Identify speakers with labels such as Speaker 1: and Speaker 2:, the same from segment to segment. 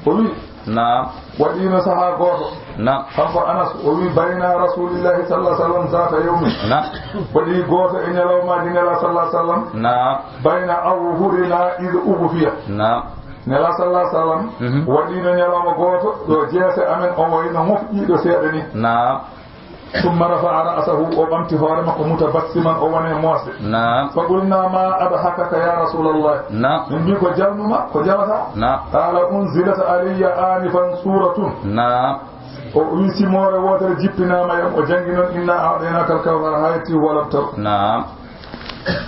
Speaker 1: وي
Speaker 2: نعم
Speaker 1: ودينا سها غوتو
Speaker 2: نعم
Speaker 1: خمر أنس وي بين رسول الله صلى الله عليه وسلم ذات يوم
Speaker 2: نعم
Speaker 1: ودي غوتو إن لو ما دين الله صلى الله عليه وسلم
Speaker 2: نعم
Speaker 1: بين أظهرنا إذ أغفيا
Speaker 2: نعم
Speaker 1: nela sallallahu alaihi wasallam wadino nyalama goto do jeese amen o wayno mofji do sedani
Speaker 2: نعم
Speaker 1: ثم رفع رأسه وقمت هارمك متبسما ووانا مواسي
Speaker 2: نعم
Speaker 1: فقلنا ما أضحكك يا رسول الله
Speaker 2: نعم
Speaker 1: من بيك وجلنما وجلتا
Speaker 2: نعم
Speaker 1: قال أنزلت علي آنفا سورة
Speaker 2: نعم
Speaker 1: ويسي موري واتر جبنا ما يوم وجنجنا إنا أعطيناك الكوثر هايتي ولم تر
Speaker 2: نعم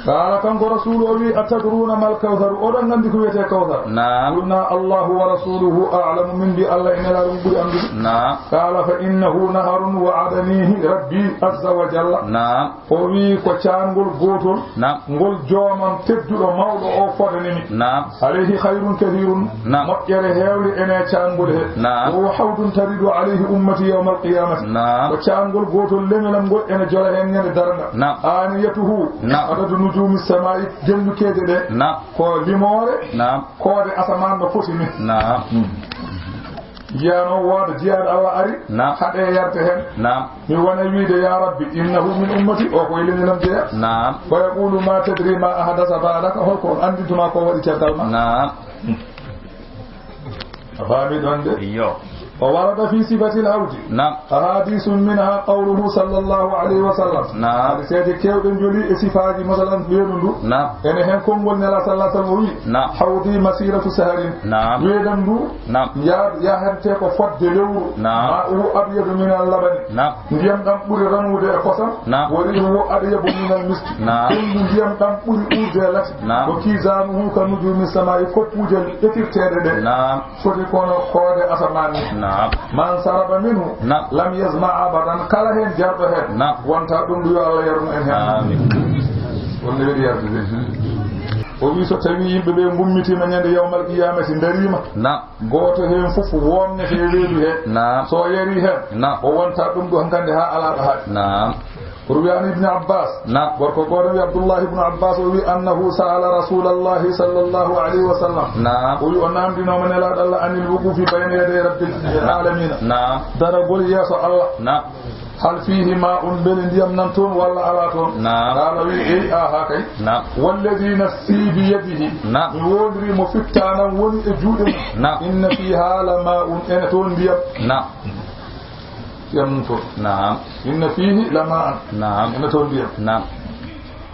Speaker 1: قال كم رسول أبي أتدرون ما الكوثر أولا عندك ويتي كوثر
Speaker 2: نعم
Speaker 1: قلنا الله ورسوله أعلم من بي الله إن لا رب أمره
Speaker 2: نعم
Speaker 1: قال فإنه نهر وعدنيه ربي عز وجل
Speaker 2: نعم
Speaker 1: وي كوتشان غول غوتول
Speaker 2: نعم
Speaker 1: غول جومان تددو مawdo o fodani
Speaker 2: نعم
Speaker 1: عليه خير كثير
Speaker 2: نعم
Speaker 1: مكره هيولي انا تشانغول
Speaker 2: نعم
Speaker 1: وحوض تريد عليه امتي يوم القيامه
Speaker 2: نعم
Speaker 1: وتشانغول غوتول لملام غول انا جولا hen nyande daranga
Speaker 2: نعم
Speaker 1: aniyatuhu
Speaker 2: نعم
Speaker 1: adadu nujumi samai jendu kede de
Speaker 2: نعم
Speaker 1: ko limore
Speaker 2: نعم
Speaker 1: kode asaman no fotini
Speaker 2: نعم
Speaker 1: يانو واد جياد الله أري
Speaker 2: نعم
Speaker 1: حتى يرتهن
Speaker 2: نعم
Speaker 1: يوانا يويد يا ربي إنه من أمتي أخوي لن لم جياد
Speaker 2: نعم
Speaker 1: ويقول ما تدري ما أحدث بعدك هلكم أنت تما قوة إتشاتلما
Speaker 2: نعم
Speaker 1: فامد عنده
Speaker 2: ايوه
Speaker 1: وورد في صفة الهوج
Speaker 2: نعم
Speaker 1: أحاديث منها قوله صلى الله عليه وسلم
Speaker 2: نعم
Speaker 1: سيدي كيو دنجولي صفات مثلا بيرندو
Speaker 2: نعم
Speaker 1: يعني هم كونغول نلا صلى الله عليه وسلم
Speaker 2: نعم
Speaker 1: حوضي مسيرة سهر
Speaker 2: نعم
Speaker 1: ويدندو
Speaker 2: نعم
Speaker 1: يا هرتي ko fodde lewru
Speaker 2: نعم
Speaker 1: ma'u abyadu min al-laban
Speaker 2: نعم
Speaker 1: ndiyam dam buri ranude e kosam
Speaker 2: نعم
Speaker 1: woni wo abyadu min al-misk
Speaker 2: نعم
Speaker 1: ndiyam dam buri urde lati
Speaker 2: نعم
Speaker 1: ko kizamu ka nujumi samai koppuje etirtede de
Speaker 2: نعم
Speaker 1: foti kono koode asamani
Speaker 2: نعم
Speaker 1: man saraba minhu
Speaker 2: نعم
Speaker 1: lam yazma abadan kala hen jardo hen
Speaker 2: نعم
Speaker 1: wonta dum du Allah yarno en hen
Speaker 2: آمين
Speaker 1: wonde wedi yardude o wi so tawi yimbe be ngummitima nyande yawmal qiyamati darima
Speaker 2: نعم
Speaker 1: goto hen fufu wonne te reedu he
Speaker 2: نعم
Speaker 1: so yari hen
Speaker 2: نعم
Speaker 1: o wonta dum do hankande ha ala ha
Speaker 2: نعم
Speaker 1: روان ابن عباس
Speaker 2: نعم
Speaker 1: وقال عبد الله بن عباس أنه سأل رسول الله صلى الله عليه وسلم
Speaker 2: نعم
Speaker 1: ويؤنام دينا من لا الله عن الوقوف بين يدي رب العالمين
Speaker 2: نعم
Speaker 1: دربول يا الله
Speaker 2: نعم
Speaker 1: هل فيه ماء بلن ديام نمتون ولا على تون
Speaker 2: نعم
Speaker 1: قال وي اي هكاي
Speaker 2: نعم
Speaker 1: والذي نفسي بيده
Speaker 2: نعم
Speaker 1: يودري مفتانا ولي اجودم
Speaker 2: نعم
Speaker 1: ان فيها لماء ان تون ديام
Speaker 2: نعم
Speaker 1: يمتون
Speaker 2: نعم
Speaker 1: ان فيه لماء
Speaker 2: نعم
Speaker 1: ان تون ديام
Speaker 2: نعم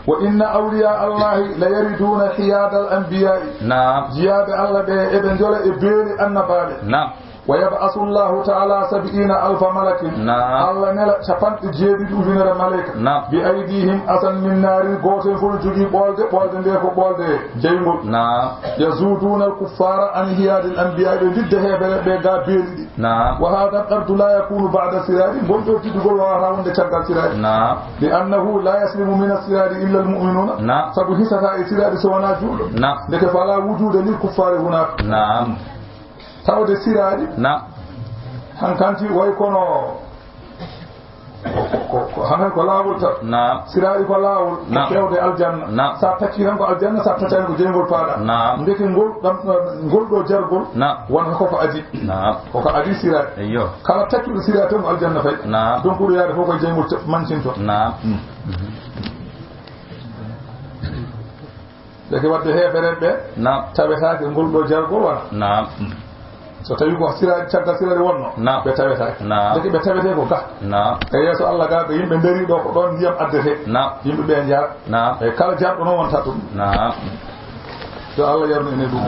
Speaker 1: وإن أولياء الله لا يريدون حياد الأنبياء
Speaker 2: نعم
Speaker 1: جياد الله به ابن جل إبيري النبال
Speaker 2: نعم
Speaker 1: ويبعث الله تعالى 70,000 ملك
Speaker 2: نعم
Speaker 1: الله نلا شفان جيبي دوجنر ملك
Speaker 2: نعم
Speaker 1: بأيديهم أسن من نار غوتين فل جوجي بولد ديكو بولد جيمول
Speaker 2: نعم
Speaker 1: يزودون الكفار عن حياد الأنبياء ضده بيغا بيلدي
Speaker 2: نعم
Speaker 1: وهذا القرد لا يكون بعد سراد بولد تدغول وراون دي تشغال سراد
Speaker 2: نعم
Speaker 1: لأنه لا يسلم من السراد إلا المؤمنون
Speaker 2: نعم
Speaker 1: سبو حستا سراد سوانا جول
Speaker 2: نعم
Speaker 1: لك فلا وجود للكفار هناك
Speaker 2: نعم
Speaker 1: tawde siraaji
Speaker 2: نعم
Speaker 1: hankanti way kono hanan ko laawol ta
Speaker 2: نعم
Speaker 1: siraaji ko laawol kewde aljanna
Speaker 2: نعم
Speaker 1: sa tacci tan ko aljanna sa taccani ko jeygol faada
Speaker 2: نعم
Speaker 1: ndeke ngol do jargol
Speaker 2: نعم
Speaker 1: wona ko adi
Speaker 2: نعم
Speaker 1: ko adi siraaji
Speaker 2: ايوه
Speaker 1: kala taccudo siraaji tan ko aljanna fay
Speaker 2: نعم
Speaker 1: donc ɓuri yaade fof koye jeygol mancinto
Speaker 2: نعم
Speaker 1: ndeke wadde heefere ɓe
Speaker 2: نعم
Speaker 1: tawetaake ngol ɗo jargol wona
Speaker 2: نعم
Speaker 1: so tawi ko siraaji caggal siraaji wonno
Speaker 2: نعم
Speaker 1: ɓe tawetaake
Speaker 2: نعم
Speaker 1: ndeke ɓe tawete ko ga
Speaker 2: نعم
Speaker 1: e yeeso Allah ga ɓe yimɓe ndari ɗo ko ɗon ndiyam addete
Speaker 2: نعم
Speaker 1: yimɓe ɓe jaar
Speaker 2: نعم
Speaker 1: e kala jarɗo noon wonta ɗum
Speaker 2: نعم
Speaker 1: so Allah yarnu ene ɗum